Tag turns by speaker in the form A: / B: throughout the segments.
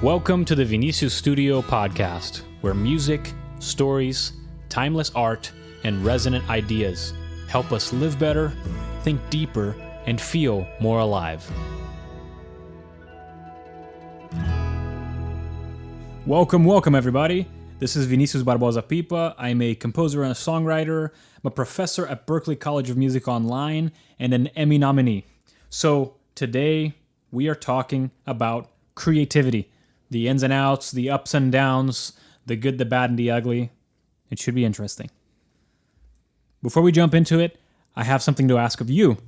A: Welcome to the Vinicius Studio podcast, where music, stories, timeless art, and resonant ideas help us live better, think deeper, and feel more alive. Welcome everybody. This is Vinicius Barbosa Pipa. I'm a composer and a songwriter. I'm a professor at Berklee College of Music Online and an Emmy nominee. So today we are talking about creativity. The ins and outs, the ups and downs, the good, the bad, and the ugly. It should be interesting. Before we jump into it, I have something to ask of you.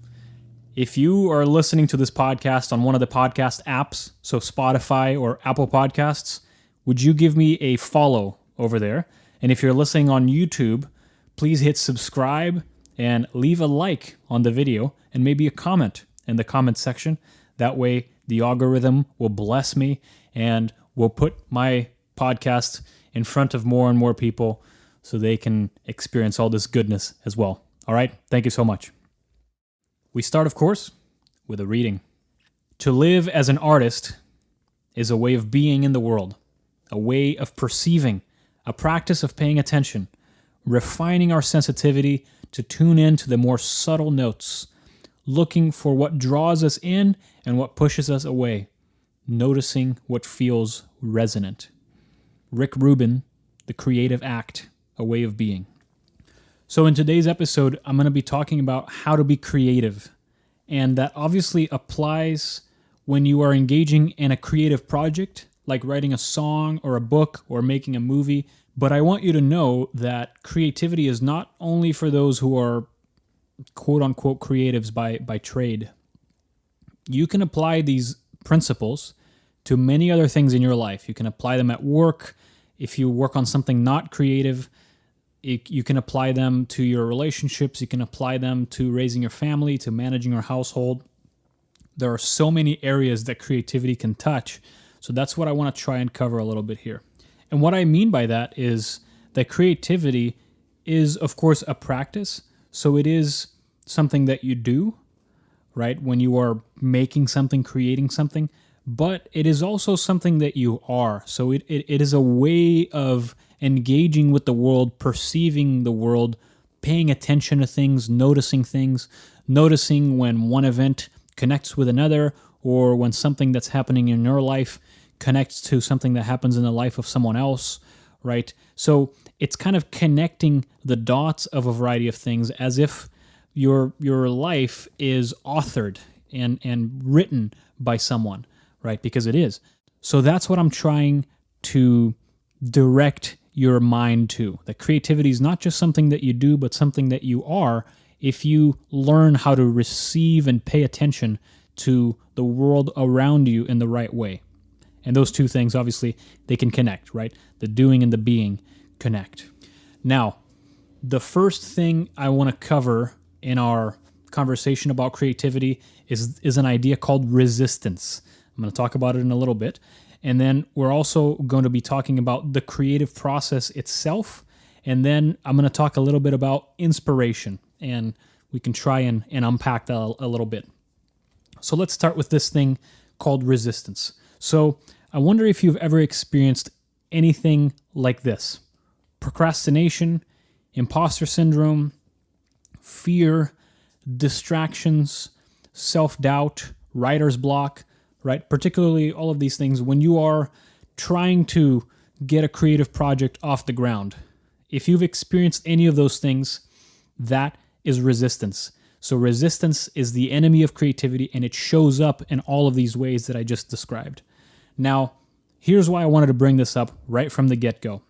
A: If you are listening to this podcast on one of the podcast apps, so Spotify or Apple Podcasts, would you give me a follow over there? And if you're listening on YouTube, please hit subscribe and leave a like on the video and maybe a comment in the comment section. That way the algorithm will bless me and will put my podcast in front of more and more people so they can experience all this goodness as well. All right, thank you so much. We start, of course, with a reading. To live as an artist is a way of being in the world, a way of perceiving, a practice of paying attention, refining our sensitivity to tune in to the more subtle notes, looking for what draws us in and what pushes us away, noticing what feels resonant. Rick Rubin, The Creative Act, A Way of Being. So in today's episode, I'm going to be talking about how to be creative. And that obviously applies when you are engaging in a creative project, like writing a song or a book or making a movie. But I want you to know that creativity is not only for those who are quote-unquote creatives by trade. You can apply these principles to many other things in your life. You can apply them at work. If you work on something not creative, you can apply them to your relationships. You can apply them to raising your family, to managing your household. There are so many areas that creativity can touch. So that's what I want to try and cover a little bit here. And what I mean by that is that creativity is, of course, a practice. So it is something that you do, right? When you are making something, creating something, but it is also something that you are. So it is a way of engaging with the world, perceiving the world, paying attention to things, noticing when one event connects with another, or when something that's happening in your life connects to something that happens in the life of someone else, right? So it's kind of connecting the dots of a variety of things as if your life is authored and written by someone, right? Because it is. So that's what I'm trying to direct your mind to. That creativity is not just something that you do, but something that you are if you learn how to receive and pay attention to the world around you in the right way. And those two things, obviously, they can connect, right? The doing and the being connect. Now, the first thing I want to cover in our conversation about creativity is an idea called resistance. I'm going to talk about it in a little bit. And then we're also going to be talking about the creative process itself. And then I'm going to talk a little bit about inspiration. And we can try and unpack that a little bit. So let's start with this thing called resistance. So I wonder if you've ever experienced anything like this. Procrastination, imposter syndrome, fear, distractions, self-doubt, writer's block, right? Particularly all of these things when you are trying to get a creative project off the ground. If you've experienced any of those things, that is resistance. So resistance is the enemy of creativity, and it shows up in all of these ways that I just described. Now, here's why I wanted to bring this up right from the get-go.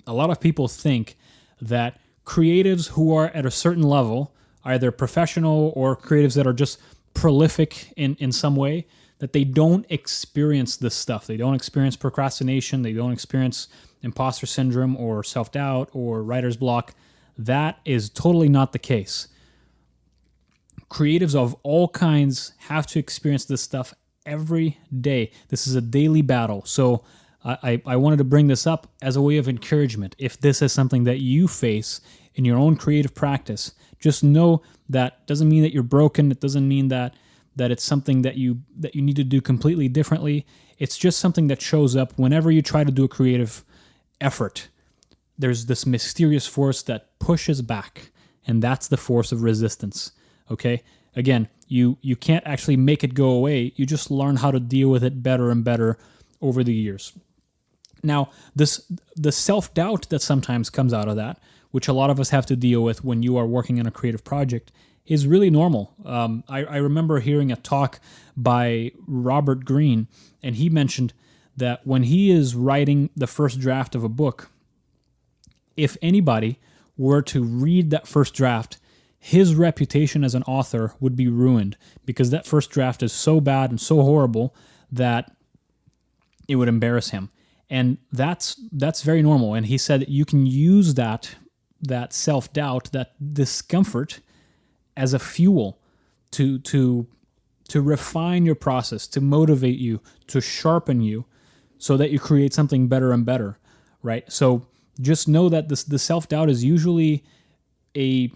A: A lot of people think that creatives who are at a certain level, either professional or creatives that are just prolific in some way, that they don't experience this stuff. They don't experience procrastination. They don't experience imposter syndrome or self-doubt or writer's block. That is totally not the case. Creatives of all kinds have to experience this stuff every day. This is a daily battle. So I wanted to bring this up as a way of encouragement. If this is something that you face in your own creative practice, just know that doesn't mean that you're broken. It doesn't mean that it's something that you need to do completely differently. It's just something that shows up whenever you try to do a creative effort. There's this mysterious force that pushes back, and that's the force of resistance. Okay? Again, you can't actually make it go away. You just learn how to deal with it better and better over the years. Now, the self-doubt that sometimes comes out of that, which a lot of us have to deal with when you are working on a creative project, is really normal. I remember hearing a talk by Robert Greene, and he mentioned that when he is writing the first draft of a book, if anybody were to read that first draft, his reputation as an author would be ruined, because that first draft is so bad and so horrible that it would embarrass him. And that's very normal. And he said that you can use that self-doubt, that discomfort, as a fuel to refine your process, to motivate you, to sharpen you, so that you create something better and better, right? So just know that the self-doubt is usually a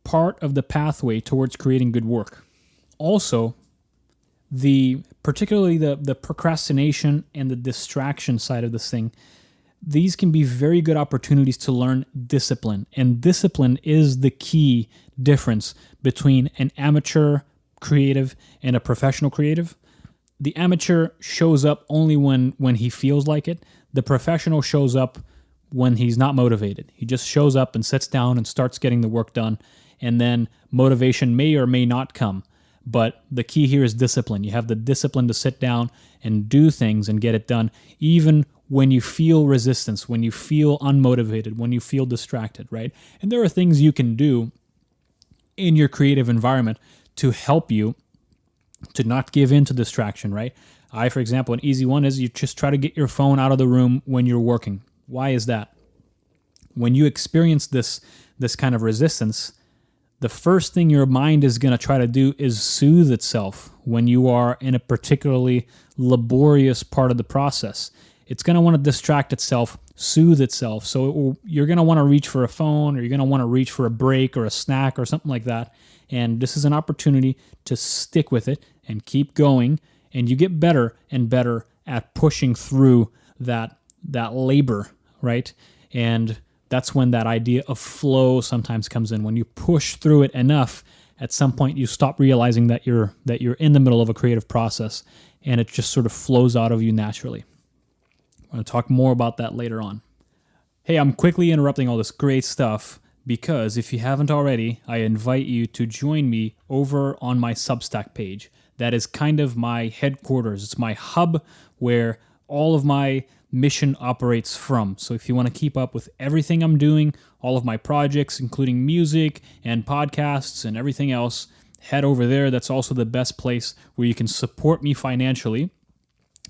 A: part of the pathway towards creating good work. Also, particularly the procrastination and the distraction side of this thing, these can be very good opportunities to learn discipline. And discipline is the key difference between an amateur creative and a professional creative. The amateur shows up only when he feels like it. The professional shows up when he's not motivated. He just shows up and sits down and starts getting the work done. And then motivation may or may not come. But the key here is discipline. You have the discipline to sit down and do things and get it done, even when you feel resistance, when you feel unmotivated, when you feel distracted, right? And there are things you can do in your creative environment to help you to not give in to distraction, right? For example, an easy one is you just try to get your phone out of the room when you're working. Why is that? When you experience this kind of resistance, the first thing your mind is going to try to do is soothe itself when you are in a particularly laborious part of the process. It's going to want to distract itself, soothe itself. So you're going to want to reach for a phone, or you're going to want to reach for a break or a snack or something like that. And this is an opportunity to stick with it and keep going. And you get better and better at pushing through that labor, right? And that's when that idea of flow sometimes comes in. When you push through it enough, at some point you stop realizing that you're in the middle of a creative process, and it just sort of flows out of you naturally. I'm going to talk more about that later on. Hey, I'm quickly interrupting all this great stuff because if you haven't already, I invite you to join me over on my Substack page. That is kind of my headquarters. It's my hub where all of my mission operates from. So if you want to keep up with everything I'm doing, all of my projects, including music and podcasts and everything else, head over there. That's also the best place where you can support me financially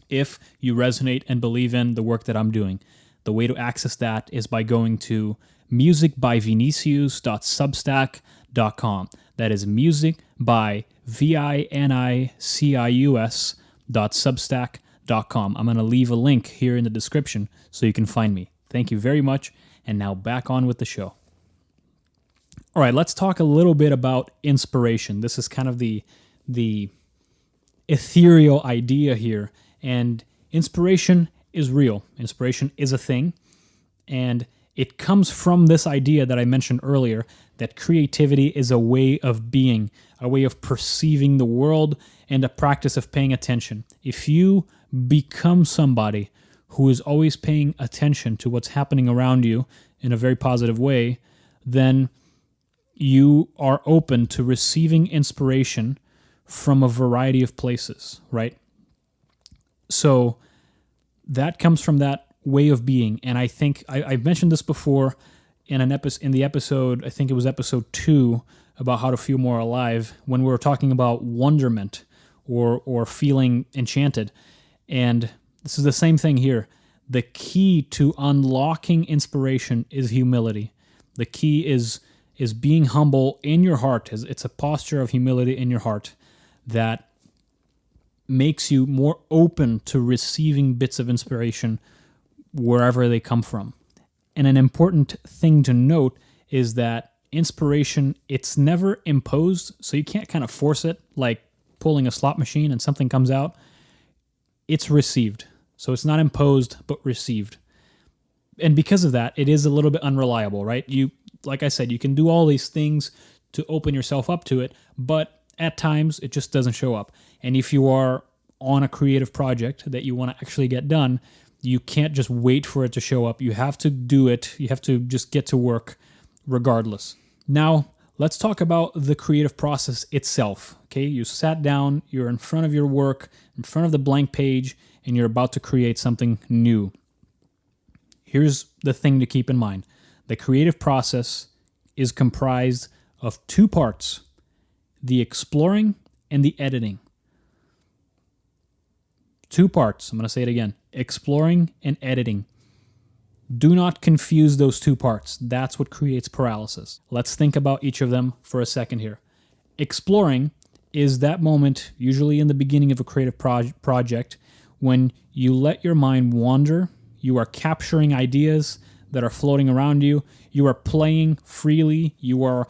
A: if you resonate and believe in the work that I'm doing. The way to access that is by going to musicbyvinicius.substack.com. That is music by vinicius.substack.com. I'm going to leave a link here in the description so you can find me. Thank you very much. And now back on with the show. All right, let's talk a little bit about inspiration. This is kind of the ethereal idea here. And inspiration is real. Inspiration is a thing. And it comes from this idea that I mentioned earlier, that creativity is a way of being, a way of perceiving the world, and a practice of paying attention. If you become somebody who is always paying attention to what's happening around you in a very positive way, then you are open to receiving inspiration from a variety of places, right? So that comes from that way of being. And I think I've mentioned this before in the episode, I think it was episode 2, about how to feel more alive, when we were talking about wonderment or feeling enchanted. And this is the same thing here. The key to unlocking inspiration is humility. The key is being humble in your heart. It's a posture of humility in your heart that makes you more open to receiving bits of inspiration wherever they come from. And an important thing to note is that inspiration, it's never imposed, so you can't kind of force it like pulling a slot machine and something comes out. it's received. So it's not imposed, but received. And because of that, it is a little bit unreliable, right? Like I said, you can do all these things to open yourself up to it, but at times it just doesn't show up. And if you are on a creative project that you want to actually get done, you can't just wait for it to show up. You have to do it. You have to just get to work regardless. Now, let's talk about the creative process itself. Okay, you sat down, you're in front of your work, in front of the blank page, and you're about to create something new. Here's the thing to keep in mind. The creative process is comprised of two parts: the exploring and the editing. Two parts. I'm going to say it again. Exploring and editing. Do not confuse those two parts. That's what creates paralysis. Let's think about each of them for a second here. Exploring is that moment, usually in the beginning of a creative project, when you let your mind wander. You are capturing ideas that are floating around you. You are playing freely. You are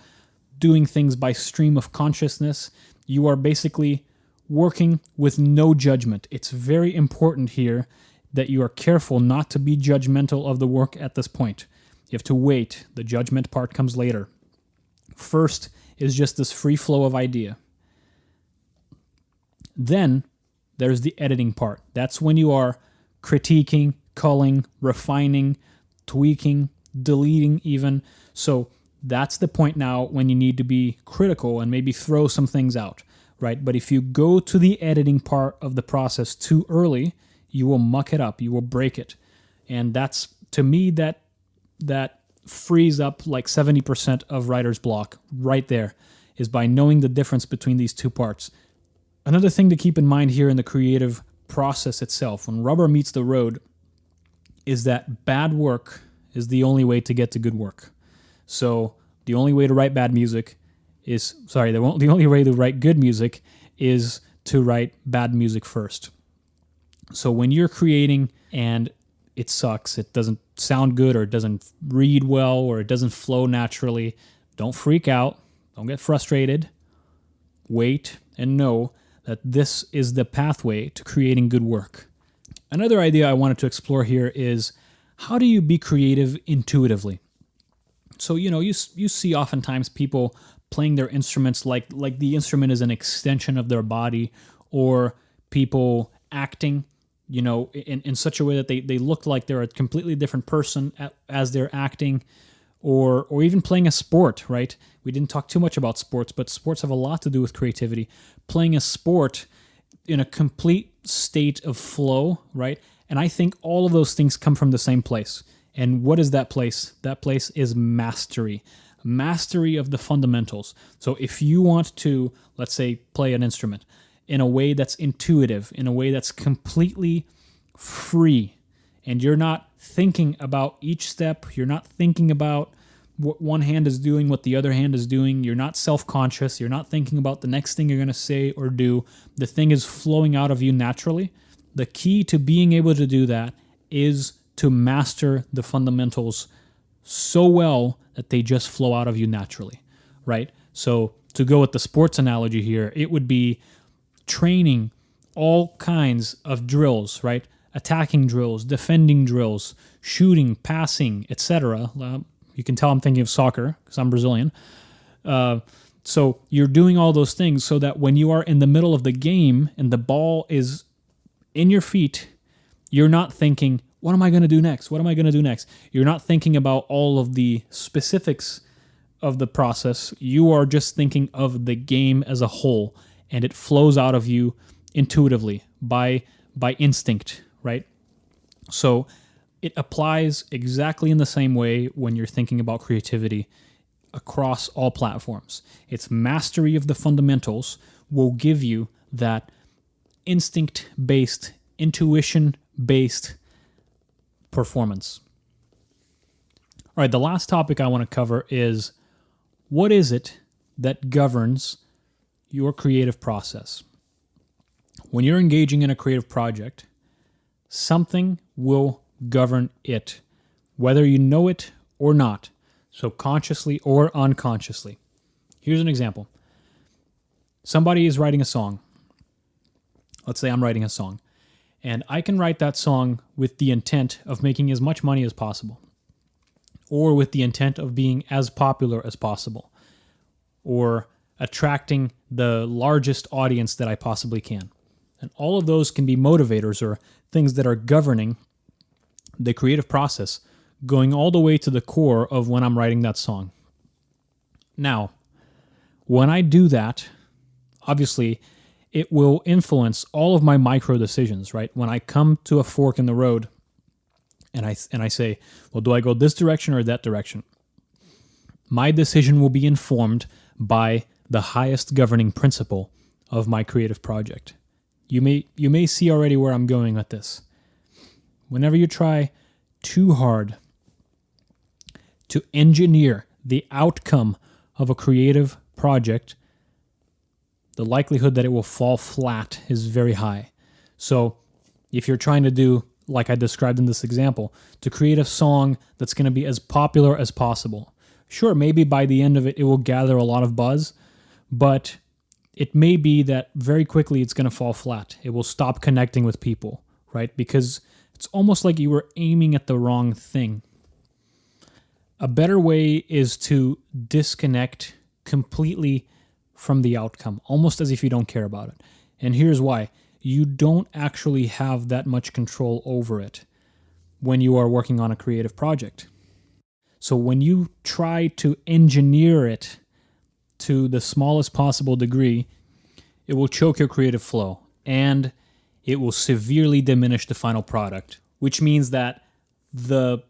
A: doing things by stream of consciousness. You are basically working with no judgment. It's very important here that you are careful not to be judgmental of the work at this point. You have to wait. The judgment part comes later. First is just this free flow of idea. Then there's the editing part. That's when you are critiquing, culling, refining, tweaking, deleting even. So that's the point now when you need to be critical and maybe throw some things out, right? But if you go to the editing part of the process too early, you will muck it up, you will break it. And that's, to me, that frees up like 70% of writer's block right there, is by knowing the difference between these two parts. Another thing to keep in mind here in the creative process itself, when rubber meets the road, is that bad work is the only way to get to good work. So the only way to write the only way to write good music is to write bad music first. So when you're creating and it sucks, it doesn't sound good, or it doesn't read well, or it doesn't flow naturally, don't freak out, don't get frustrated. Wait and know that this is the pathway to creating good work. Another idea I wanted to explore here is, how do you be creative intuitively? So, you see oftentimes people playing their instruments like the instrument is an extension of their body, or people acting, in such a way that they look like they're a completely different person as they're acting, or even playing a sport, right? We didn't talk too much about sports, but sports have a lot to do with creativity. Playing a sport in a complete state of flow, right? And I think all of those things come from the same place. And what is that place? That place is mastery. Mastery of the fundamentals. So if you want to, let's say, play an instrument in a way that's intuitive, in a way that's completely free, and you're not thinking about each step, you're not thinking about what one hand is doing, what the other hand is doing, you're not self-conscious, you're not thinking about the next thing you're going to say or do, the thing is flowing out of you naturally. The key to being able to do that is to master the fundamentals so well that they just flow out of you naturally, right? So to go with the sports analogy here, it would be training all kinds of drills, right? Attacking drills, defending drills, shooting, passing, etc. You can tell I'm thinking of soccer because I'm Brazilian. So you're doing all those things so that when you are in the middle of the game and the ball is in your feet, you're not thinking, what am I going to do next? What am I going to do next? You're not thinking about all of the specifics of the process. You are just thinking of the game as a whole, and it flows out of you intuitively by instinct, right? So it applies exactly in the same way when you're thinking about creativity across all platforms. Its mastery of the fundamentals will give you that instinct-based, intuition-based performance. All right, the last topic I want to cover is, what is it that governs your creative process? When you're engaging in a creative project, something will govern it, whether you know it or not, so consciously or unconsciously. Here's an example. Somebody is writing a song. Let's say I'm writing a song. And I can write that song with the intent of making as much money as possible, or with the intent of being as popular as possible, or attracting the largest audience that I possibly can. And all of those can be motivators or things that are governing the creative process, going all the way to the core of when I'm writing that song. Now, when I do that, obviously, it will influence all of my micro decisions, right? When I come to a fork in the road and I say, well, do I go this direction or that direction? My decision will be informed by the highest governing principle of my creative project. You may see already where I'm going with this. Whenever you try too hard to engineer the outcome of a creative project, the likelihood that it will fall flat is very high. So if you're trying to do, like I described in this example, to create a song that's going to be as popular as possible, sure, maybe by the end of it, it will gather a lot of buzz, but it may be that very quickly it's going to fall flat. It will stop connecting with people, right? Because it's almost like you were aiming at the wrong thing. A better way is to disconnect completely from the outcome, almost as if you don't care about it. And here's why. You don't actually have that much control over it when you are working on a creative project. So when you try to engineer it to the smallest possible degree, it will choke your creative flow and it will severely diminish the final product, which means that the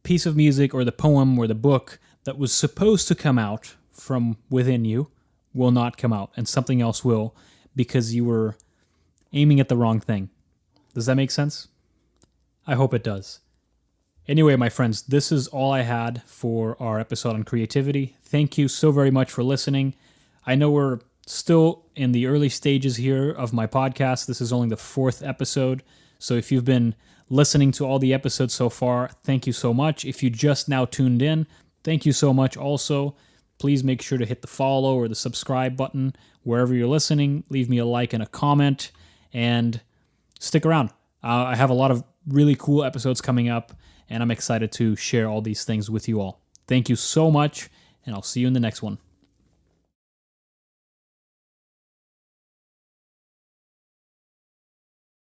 A: piece of music or the poem or the book that was supposed to come out from within you will not come out, and something else will, because you were aiming at the wrong thing. Does that make sense? I hope it does. Anyway, my friends, this is all I had for our episode on creativity. Thank you so very much for listening. I know we're still in the early stages here of my podcast. This is only the 4th episode. So if you've been listening to all the episodes so far, thank you so much. If you just now tuned in, thank you so much also. Please make sure to hit the follow or the subscribe button wherever you're listening. Leave me a like and a comment, and stick around. I have a lot of really cool episodes coming up, and I'm excited to share all these things with you all. Thank you so much, and I'll see you in the next one.